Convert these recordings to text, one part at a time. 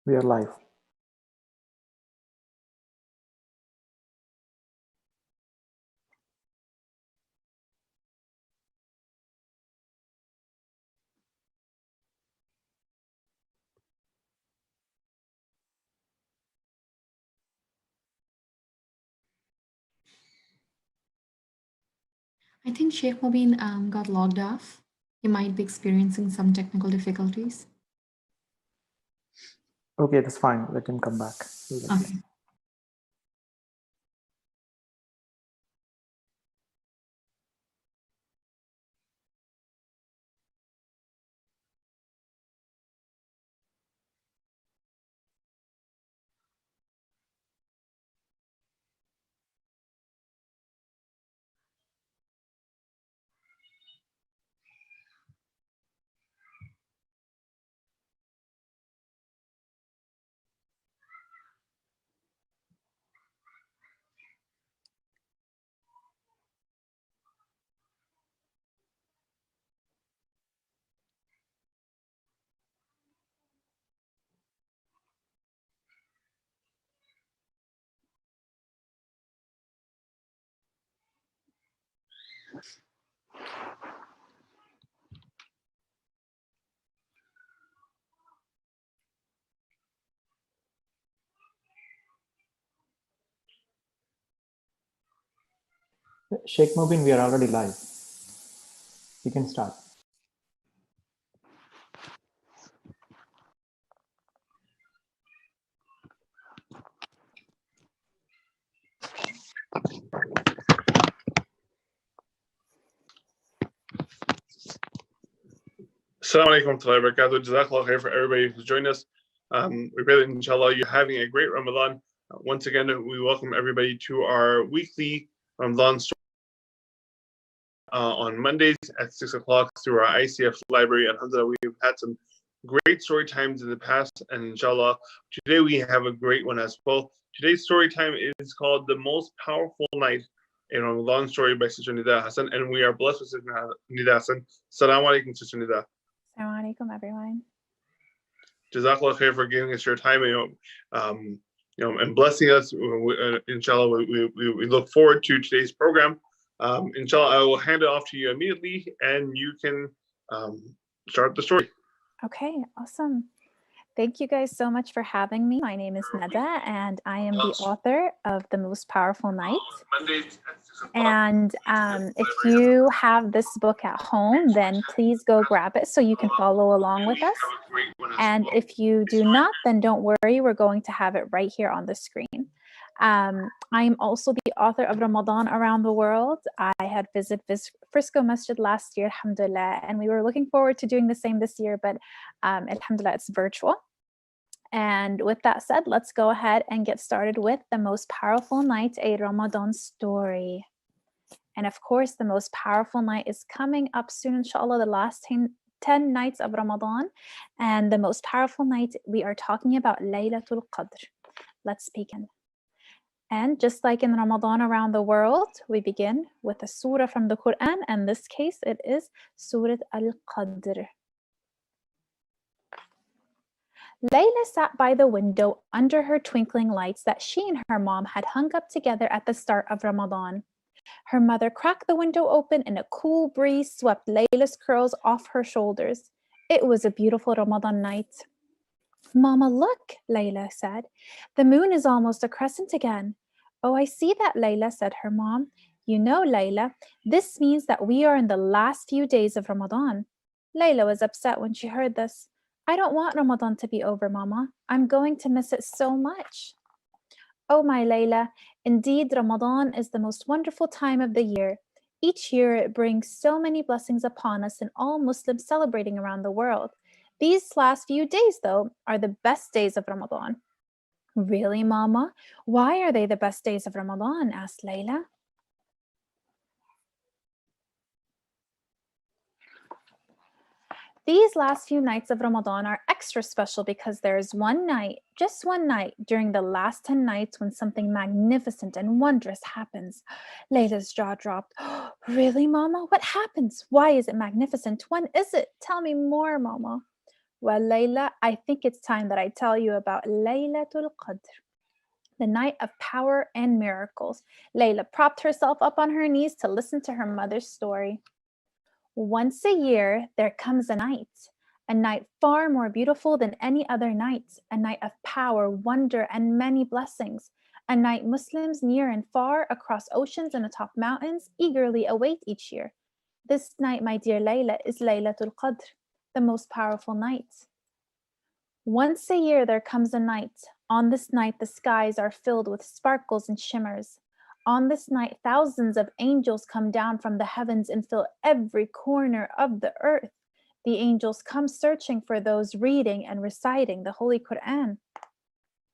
We are live. I think Sheikh Mubeen got logged off. He might be experiencing some technical difficulties. Okay, that's fine. Let him come back. Okay. Sheikh Mubeen, we are already live. You can start. Assalamu alaikum wa rahmatullahi wa barakatuh. Jazakallah khair for everybody who's joined us. We pray that inshallah you're having a great Ramadan. Once again, we welcome everybody to our weekly Ramadan story on Mondays at 6 o'clock through our ICF library. Alhamdulillah, we've had some great story times in the past, and inshallah, today we have a great one as well. Today's story time is called The Most Powerful Night, a Ramadan story by Sister Ndaa Hassan, and we are blessed with Sister Ndaa Hassan. Assalamu alaikum, Sister Ndaa. Assalamu alaikum, everyone. Jazakallah khair for giving us your time, and blessing us. Inshallah, we look forward to today's program. Inshallah, I will hand it off to you immediately, and you can start the story. Okay, awesome. Thank you guys so much for having me. My name is Ndaa, and I am the author of The Most Powerful Night. And if you have this book at home, then please go grab it so you can follow along with us. And if you do not, then don't worry, we're going to have it right here on the screen. I'm also the author of Ramadan Around the World. I had visited Frisco Masjid last year, alhamdulillah, and we were looking forward to doing the same this year, but alhamdulillah, it's virtual. And with that said, let's go ahead and get started with The Most Powerful Night, a Ramadan story. And of course, the most powerful night is coming up soon, inshallah, the last 10 nights of Ramadan. And the most powerful night, we are talking about Laylatul Qadr. Let's begin. And just like in Ramadan Around the World, we begin with a surah from the Quran. And in this case, it is Surah Al-Qadr. Layla sat by the window under her twinkling lights that she and her mom had hung up together at the start of Ramadan. Her mother cracked the window open and a cool breeze swept Layla's curls off her shoulders. It was a beautiful Ramadan night. Mama, look, Layla said. The moon is almost a crescent again. Oh, I see that, Layla, said her mom. You know, Layla, this means that we are in the last few days of Ramadan. Layla was upset when she heard this. I don't want Ramadan to be over, Mama. I'm going to miss it so much. Oh, my Layla, indeed, Ramadan is the most wonderful time of the year. Each year, it brings so many blessings upon us and all Muslims celebrating around the world. These last few days, though, are the best days of Ramadan. Really, Mama? Why are they the best days of Ramadan? Asked Layla. These last few nights of Ramadan are extra special because there is one night, just one night, during the last 10 nights when something magnificent and wondrous happens. Layla's jaw dropped. Oh, really, Mama? What happens? Why is it magnificent? When is it? Tell me more, Mama. Well, Layla, I think it's time that I tell you about Laylatul Qadr, the night of power and miracles. Layla propped herself up on her knees to listen to her mother's story. Once a year, there comes a night far more beautiful than any other night, a night of power, wonder, and many blessings, a night Muslims near and far, across oceans and atop mountains, eagerly await each year. This night, my dear Layla, is Laylatul Qadr, the most powerful night. Once a year, there comes a night. On this night, the skies are filled with sparkles and shimmers. On this night, thousands of angels come down from the heavens and fill every corner of the earth. The angels come searching for those reading and reciting the Holy Quran.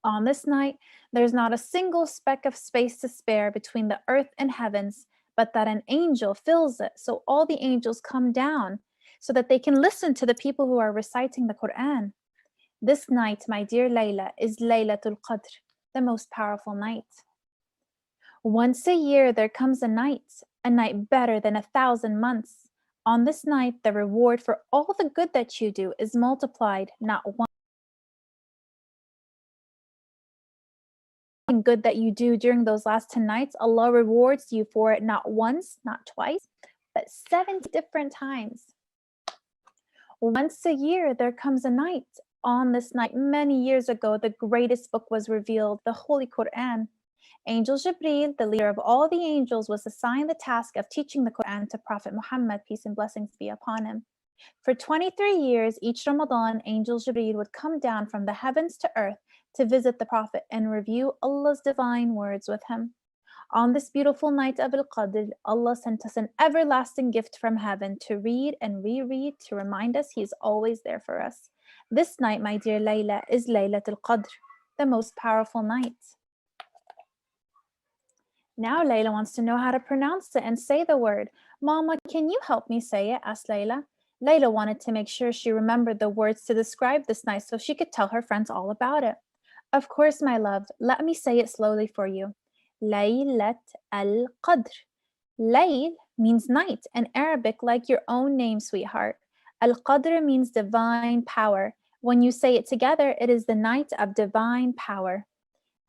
On this night, there's not a single speck of space to spare between the earth and heavens, but that an angel fills it. So all the angels come down so that they can listen to the people who are reciting the Quran. This night, my dear Layla, is Laylatul Qadr, the most powerful night. Once a year, there comes a night better than 1,000 months. On this night, the reward for all the good that you do is multiplied, not one good that you do during those last 10 nights, Allah rewards you for it not once, not twice, but 70 different times. Once a year, there comes a night. On this night, many years ago, the greatest book was revealed, the Holy Quran. Angel Jibreel, the leader of all the angels, was assigned the task of teaching the Quran to Prophet Muhammad, peace and blessings be upon him. For 23 years, each Ramadan, Angel Jibreel would come down from the heavens to earth to visit the Prophet and review Allah's divine words with him. On this beautiful night of Al-Qadr, Allah sent us an everlasting gift from heaven to read and reread to remind us He is always there for us. This night, my dear Layla, is Laylatul Qadr, the most powerful night. Now Layla wants to know how to pronounce it and say the word. Mama, can you help me say it? Asked Layla. Layla wanted to make sure she remembered the words to describe this night so she could tell her friends all about it. Of course, my love. Let me say it slowly for you. Laylat al-Qadr. Layl means night in Arabic, like your own name, sweetheart. Al-Qadr means divine power. When you say it together, it is the night of divine power.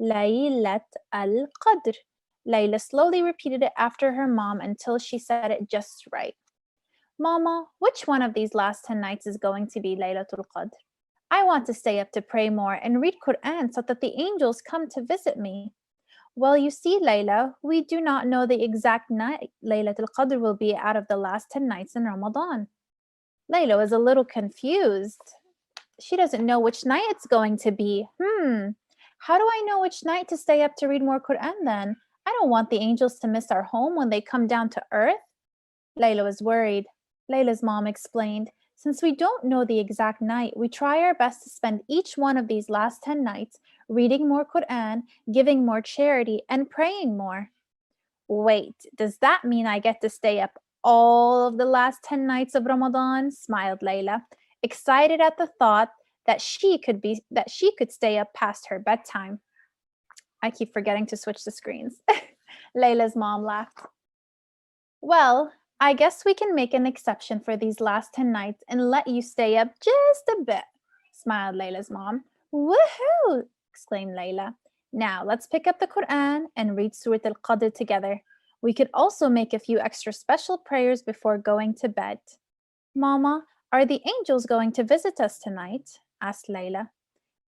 Laylat al-Qadr. Layla slowly repeated it after her mom until she said it just right. Mama, which one of these last 10 nights is going to be Laylatul Qadr? I want to stay up to pray more and read Quran so that the angels come to visit me. Well, you see, Layla, we do not know the exact night Laylatul Qadr will be out of the last 10 nights in Ramadan. Layla was a little confused. She doesn't know which night it's going to be. How do I know which night to stay up to read more Quran then? I don't want the angels to miss our home when they come down to earth. Layla was worried. Layla's mom explained, since we don't know the exact night, we try our best to spend each one of these last 10 nights reading more Quran, giving more charity, and praying more. Wait, does that mean I get to stay up all of the last 10 nights of Ramadan? Smiled Layla, excited at the thought that she could stay up past her bedtime. I keep forgetting to switch the screens. Layla's mom laughed. Well, I guess we can make an exception for these last 10 nights and let you stay up just a bit, smiled Layla's mom. Woohoo! Exclaimed Layla. Now let's pick up the Quran and read Surah Al-Qadr together. We could also make a few extra special prayers before going to bed. Mama, are the angels going to visit us tonight? Asked Layla.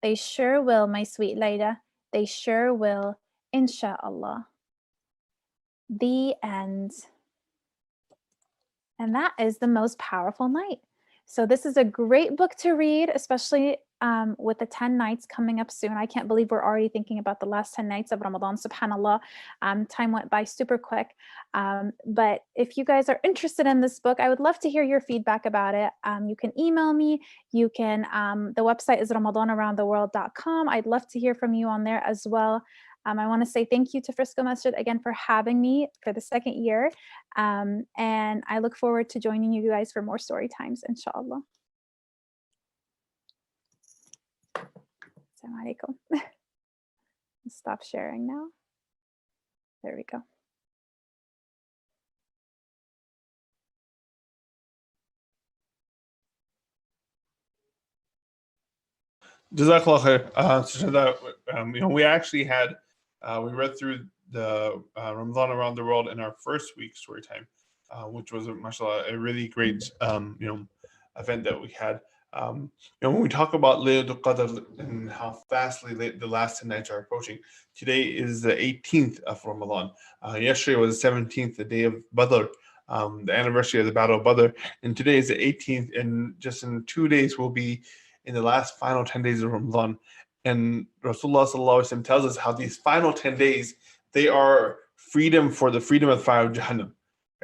They sure will, my sweet Layla. They sure will, inshallah. The end. And that is the most powerful night. So this is a great book to read, especially with the 10 nights coming up soon. I can't believe we're already thinking about the last 10 nights of Ramadan, subhanAllah. Time went by super quick. But if you guys are interested in this book, I would love to hear your feedback about it. You can email me. You can, the website is ramadanaroundtheworld.com. I'd love to hear from you on there as well. I want to say thank you to Frisco Masjid again for having me for the second year. And I look forward to joining you guys for more story times, inshallah. Assalamu alaikum. Stop sharing now. There we go. Jazakallah khair. So that, we actually had, we read through the Ramadan around the world in our first week story time, which was, mashallah, a really great, event that we had. When we talk about Laylatul Qadr and how fastly the last 10 nights are approaching, today is the 18th of Ramadan. Yesterday was the 17th, the day of Badr, the anniversary of the Battle of Badr, and today is the 18th, and just in 2 days we'll be in the last final 10 days of Ramadan. And Rasulullah sallallahu alaihi wasallam tells us how these final 10 days, they are freedom for the freedom of the fire of Jahannam.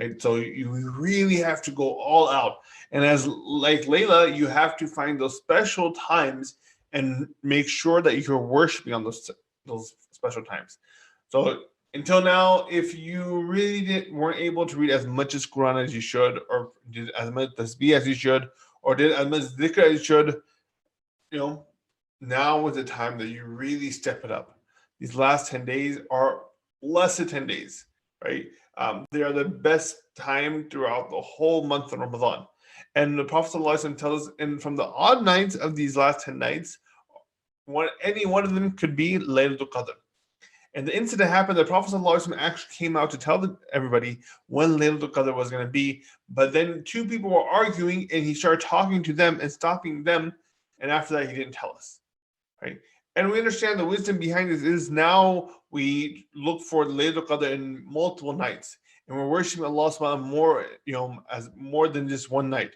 Right? So you really have to go all out. And as like Layla, you have to find those special times and make sure that you're worshiping on those special times. So until now, if you really weren't able to read as much as Quran as you should, or did as much tasbih as you should, or did as much dhikr as you should, now is the time that you really step it up. These last 10 days are less than 10 days, right? They are the best time throughout the whole month of Ramadan. And the Prophet ﷺ tells us, and from the odd nights of these last 10 nights, any one of them could be Laylatul Qadr. And the incident happened, the Prophet ﷺ actually came out to tell everybody when Laylatul Qadr was going to be, but then two people were arguing, and he started talking to them and stopping them, and after that, he didn't tell us, right? And we understand the wisdom behind this is now we look for Laylatul Qadr in multiple nights, and we're worshiping Allah subhanahu more, as more than just one night.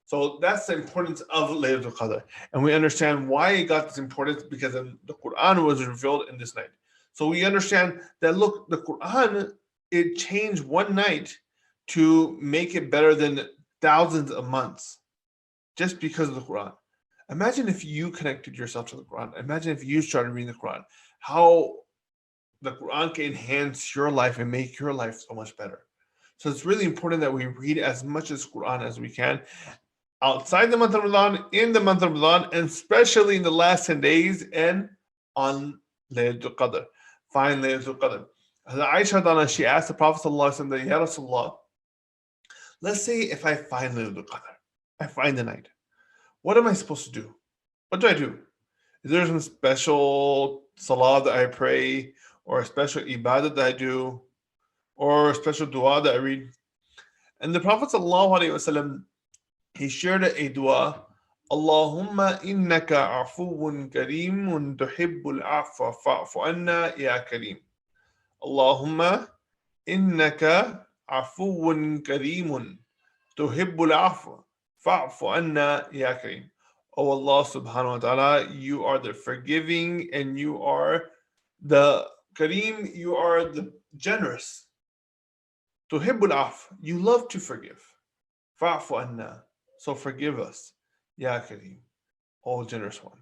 So that's the importance of Laylatul Qadr. And we understand why it got this importance, because the Quran was revealed in this night. So we understand that, look, the Quran, it changed one night to make it better than thousands of months just because of the Quran. Imagine if you connected yourself to the Quran. Imagine if you started reading the Quran, how the Quran can enhance your life and make your life so much better. So it's really important that we read as much as Quran as we can outside the month of Ramadan, in the month of Ramadan, and especially in the last 10 days and on Laylatul Qadr. Find Laylatul Qadr. Aisha, she asked the Prophet ﷺ, Ya Rasulullah, let's say if I find Laylatul Qadr, I find the night. What am I supposed to do? What do I do? Is there some special salah that I pray, or a special ibadah that I do, or a special dua that I read? And the Prophet ﷺ, he shared a dua, Allahumma innaka afuwun kareemun tuhibbul afwa fa'fu anna ya kareem. Allahumma innaka afuwun kareemun tuhibbul afwa fa'fu anna ya kareem. Oh Allah subhanahu wa ta'ala, you are the forgiving and you are the kareem, you are the generous. Tuhibbul af, you love to forgive. Fa'fu anna, so forgive us. Ya kareem, oh generous one.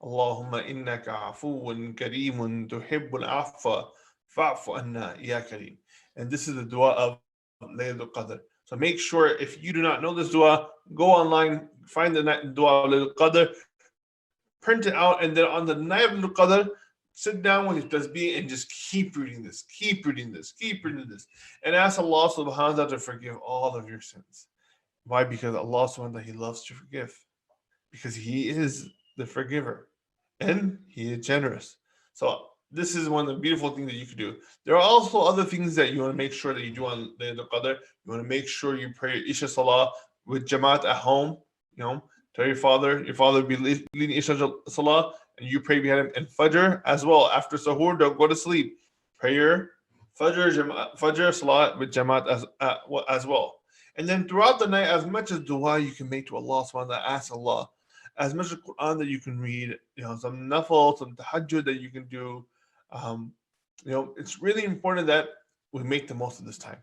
Allahumma innaka afuwun kareemun tuhibbul afwa fa'fu anna ya kareem. And this is the dua of Laylatul Qadr. So make sure, if you do not know this dua, go online, find the dua of Laylatul Qadr, print it out, and then on the night of Laylatul Qadr, sit down with your tasbih and just keep reading this, keep reading this, keep reading this, and ask Allah subhanahu wa ta'ala to forgive all of your sins. Why? Because Allah subhanahu wa ta'ala, He loves to forgive, because He is the forgiver and He is generous. So this is one of the beautiful things that you could do. There are also other things that you want to make sure that you do on Laylatul Qadr. You want to make sure you pray Isha Salah with Jamaat at home. Tell your father will be leading Isha Salah, and you pray behind him. And Fajr as well. After Sahur, don't go to sleep. Pray your Fajr Salah with Jamaat as well. And then throughout the night, as much as dua you can make to Allah subhanahu wa ta'ala, ask Allah. As much as Quran that you can read, some nafal, some tahajjud that you can do. It's really important that we make the most of this time.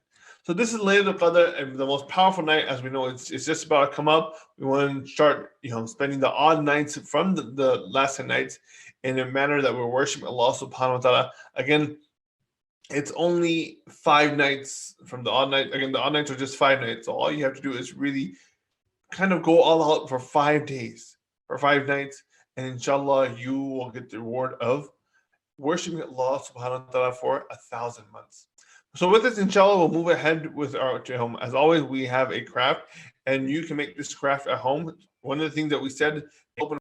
So this is Laylatul Qadr, and the most powerful night, as we know, it's just about to come up. We want to start, spending the odd nights from the last 10 nights in a manner that we're worshiping Allah subhanahu wa ta'ala. Again, it's only 5 nights from the odd night. Again, the odd nights are just 5 nights. So all you have to do is really kind of go all out for 5 days, for 5 nights, and inshallah, you will get the reward of worshiping Allah subhanahu wa ta'ala for 1,000 months. So with this, inshallah, we'll move ahead with our home. As always, we have a craft, and you can make this craft at home. One of the things that we said, open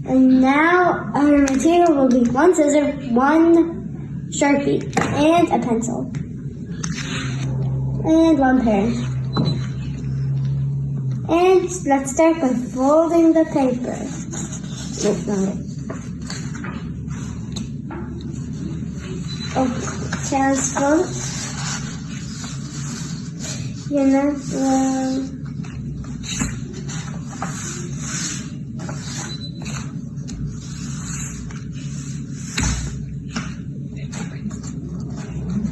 And now our material will be 1 scissor, 1 Sharpie, and a pencil. And 1 pen. And let's start by folding the paper. Nope, not it. Oh, transfer. You know,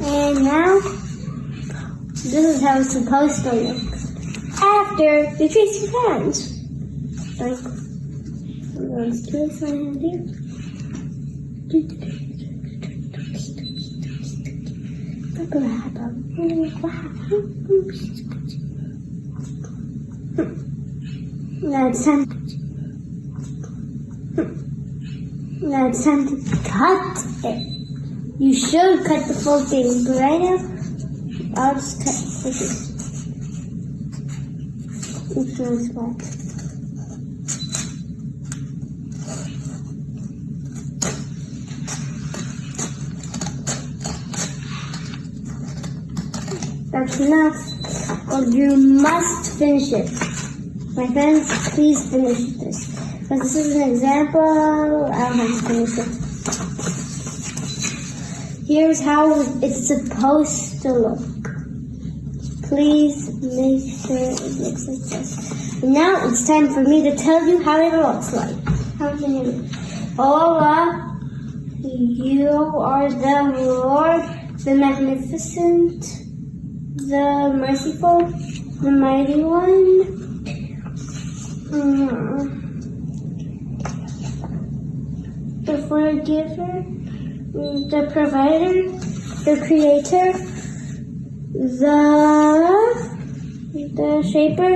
and now, this is how it's supposed to look. After you trace your hands. Like, I'm going to trace my hand here. Now it's time. Now it's time to cut it. You should cut the full thing, but right now, I'll just cut like this. It's really small. That's enough. Well, you must finish it. My friends, please finish this. Because this is an example, I'll have to finish it. Here's how it's supposed to look. Please make sure it looks like this. Now it's time for me to tell you how it looks like. How can you do? Oh Allah, you are the Lord, the Magnificent, the Merciful, the Mighty One. The Forgiver, the Provider, the Creator, the Shaper,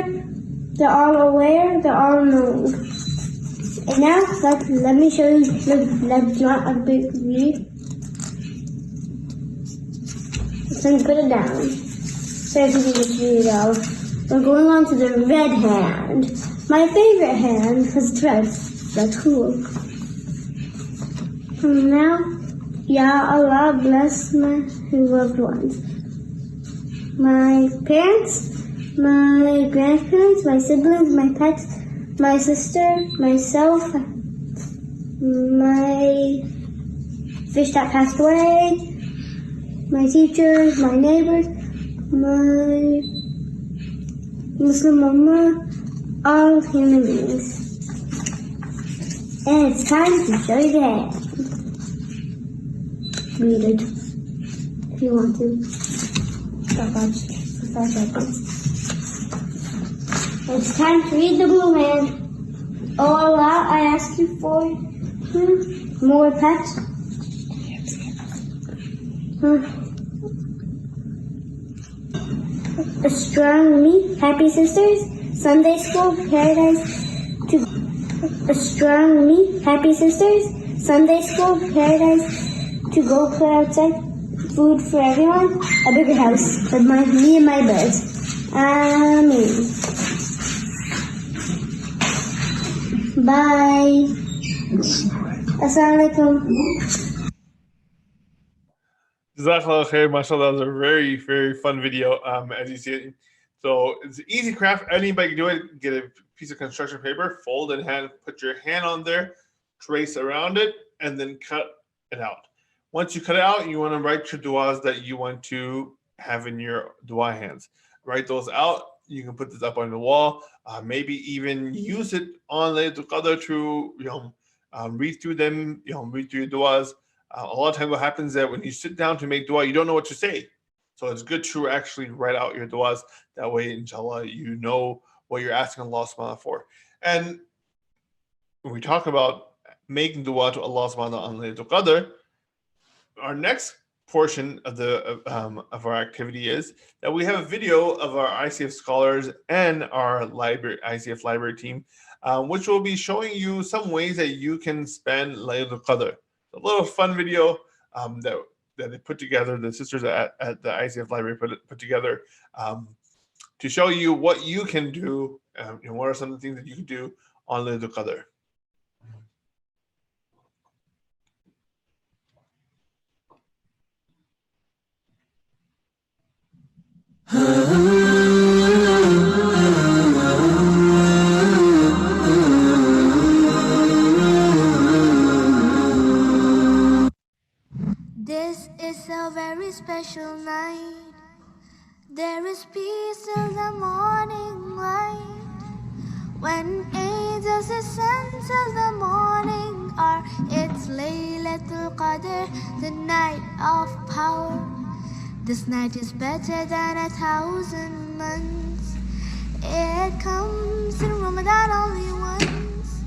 the All-Aware, the All-Knowing. And now, let me show you, let's not a big read. So put it down. So if you can just read it out. We're going on to the red hand. My favorite hand, because it's red. That's cool. And now, Ya Allah bless my loved ones. My parents, my grandparents, my siblings, my pets, my sister, myself, my fish that passed away, my teachers, my neighbors, my Muslim Ummah, all human beings. And it's time to show you the hand. Read it if you want to. For 5 seconds. It's time to read the blue hand. Oh Allah, I ask you for more pets. Astronomy, happy sisters, Sunday school, paradise to astronomy, happy sisters, Sunday school, paradise to go play outside, food for everyone, a bigger house for me and my birds. Ameen. Bye. Assalamu alaikum. Jazakallah khair, mashallah. That was a very, very fun video, as you see it. So it's an easy craft. Anybody can do it. Get a piece of construction paper, fold it in hand, put your hand on there, trace around it, and then cut it out. Once you cut it out, you want to write your du'as that you want to have in your dua hands. Write those out. You can put this up on the wall. Maybe even use it on Laylatul Qadr to read through them. Read through your du'as. A lot of times what happens is that when you sit down to make dua, you don't know what to say. So it's good to actually write out your du'as. That way, inshallah, you know what you're asking Allah subhanahu wa ta'ala for. And when we talk about making dua to Allah subhanahu wa ta'ala on Laylatul Qadr, our next portion of our activity is that we have a video of our ICF scholars and our ICF library team, which will be showing you some ways that you can spend Laylatul Qadr. A little fun video that they put together, the sisters at the ICF library put together to show you what you can do, what are some of the things that you can do on Laylatul Qadr. This is a very special night. There is peace till the morning light. When angels ascend till the morning hour, it's Laylatul Qadr, the night of power. This night is better than 1,000 months. It comes in Ramadan only once.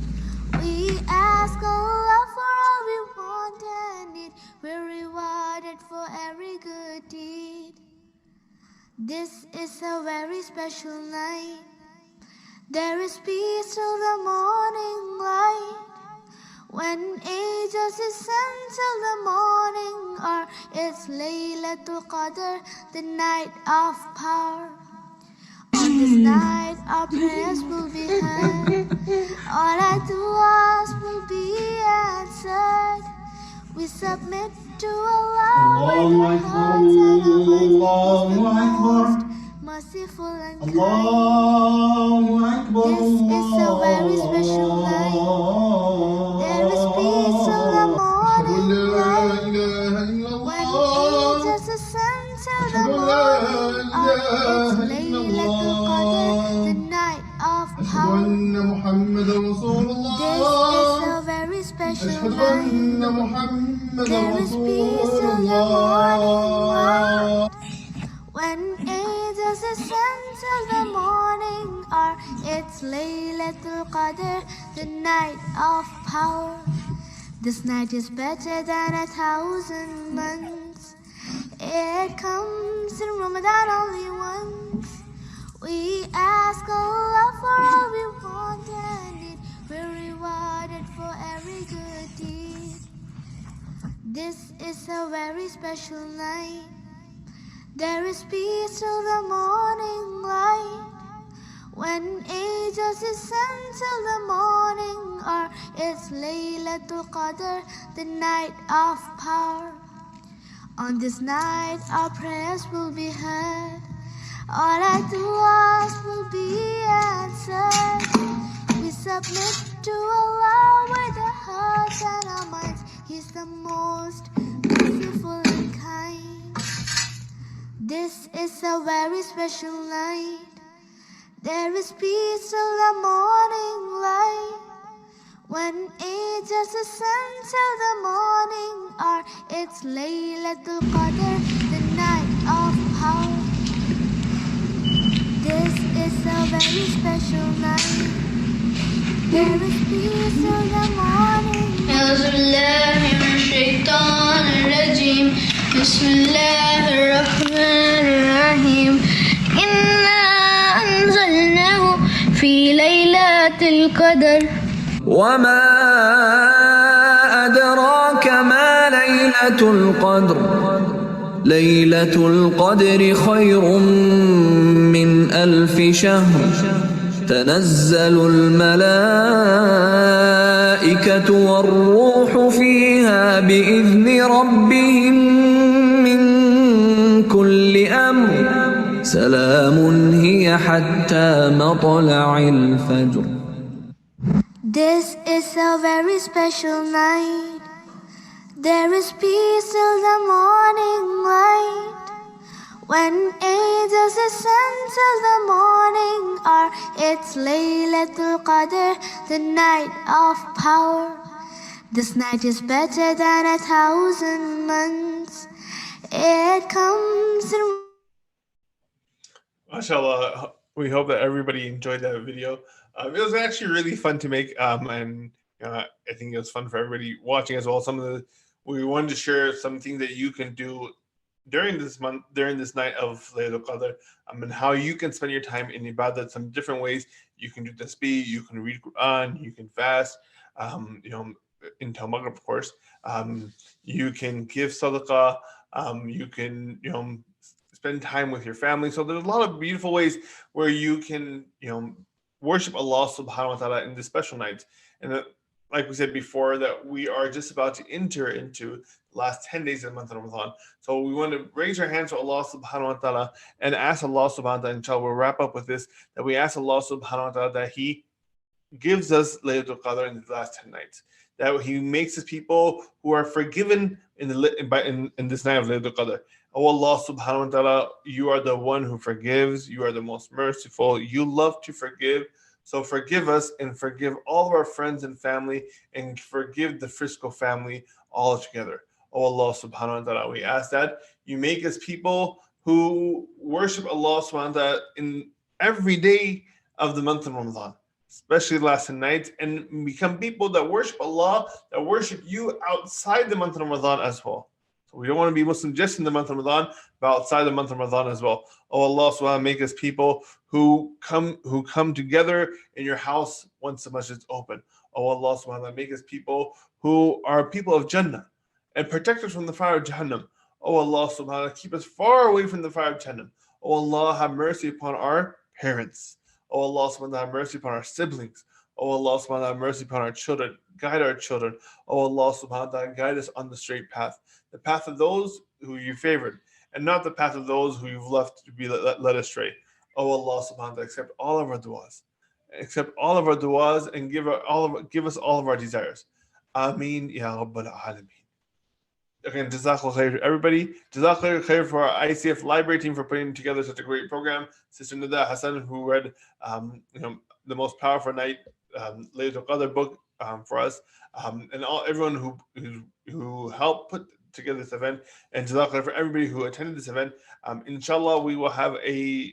We ask Allah for all we want and need. We're rewarded for every good deed. This is a very special night. There is peace till the morning light. When angels ascend till the morning hour, it's Laylatul Qadr, the night of power. On this night our prayers will be heard, all our du'as will be answered. We submit to Allah with our hearts and our minds. He's the most merciful and kind. This is a very special night. There is peace till the morning light. When angels ascend till the morning hour, it's Laylatul Qadr, the night of power. This is a very special night. There is peace till the morning light. When angels ascend till the morning hour, it's Laylatul Qadr, the night of power. This night is better than 1,000 months. It comes in Ramadan only once. We ask Allah for all we want and need. We're rewarded for every good deed. This is a very special night. There is peace till the morning light. When angels ascend till the morning hour, it's Laylatul Qadr, the night of power. On this night our prayers will be heard, all our du'as will be answered. We submit to Allah with our hearts and our minds. He's the most merciful and kind. This is a very special night. There is peace till the morning light. When angels ascend till the morning hour, it's Laylatul Qadr, the night of power. This is a very special night. There is peace till the morning light. أعوذ بالله من الشيطان الرجيم. بسم الله الرحمن الرحيم. إنا أنزلناه في ليلة القدر. وما أدراك ما ليلة القدر ليلة القدر خير من 1000 شهر تنزل الملائكة والروح فيها بإذن ربهم من كل أمر سلام هي حتى مطلع الفجر. This is a very special night. There is peace till the morning light. When angels ascend till the morning hour, it's Laylatul Qadr, the night of power. This night is better than 1,000 months. It comes in... MashaAllah, we hope that everybody enjoyed that video. It was actually really fun to make, and I think it was fun for everybody watching as well. We wanted to share some things that you can do during this month, during this night of Laylatul Qadr, and how you can spend your time in ibadat. Some different ways you can do tasbih, you can read Quran, you can fast, until Maghrib, of course. You can give sadaqah, you can, spend time with your family. So there's a lot of beautiful ways where you can, worship Allah subhanahu wa ta'ala in this special night. And like we said before, that we are just about to enter into the last 10 days of the month of Ramadan. So we want to raise our hands to Allah subhanahu wa ta'ala and ask Allah subhanahu wa ta'ala, inshallah, we'll wrap up with this, that we ask Allah subhanahu wa ta'ala that He gives us Laylatul Qadr in the last 10 nights, that He makes His people who are forgiven in this night of Laylatul Qadr. Oh Allah subhanahu wa ta'ala, you are the one who forgives, you are the most merciful, you love to forgive. So forgive us and forgive all of our friends and family and forgive the Frisco family all together. Oh Allah subhanahu wa ta'ala, we ask that you make us people who worship Allah subhanahu wa ta'ala in every day of the month of Ramadan, especially last night, and become people that worship Allah, that worship you outside the month of Ramadan as well. So we don't want to be Muslim just in the month of Ramadan, but outside the month of Ramadan as well. Oh Allah subhanahu wa ta'ala, make us people who come together in your house once the masjid is open. Oh Allah subhanahu wa ta'ala, make us people who are people of Jannah and protect us from the fire of Jahannam. Oh Allah subhanahu wa ta'ala, keep us far away from the fire of Jahannam. Oh Allah, have mercy upon our parents. Oh Allah subhanahu wa ta'ala, have mercy upon our siblings. Oh Allah subhanahu wa ta'ala, have mercy upon our children. Guide our children. Oh Allah subhanahu wa ta'ala, guide us on the straight path. The path of those who you favored, and not the path of those who you've left to be led astray. Oh Allah subhanahu wa ta'ala, accept all of our du'as. Accept all of our du'as and give us all of our desires. Ameen ya Rabbal Alameen. Again, Jazakallah khair to everybody. Jazakallah khair for our ICF library team for putting together such a great program. Sister Ndaa, Hassan, who read the most powerful night Laylatul Qadr book for us, and everyone who helped put together this event, and Jazakallah for everybody who attended this event. Inshallah, we will have a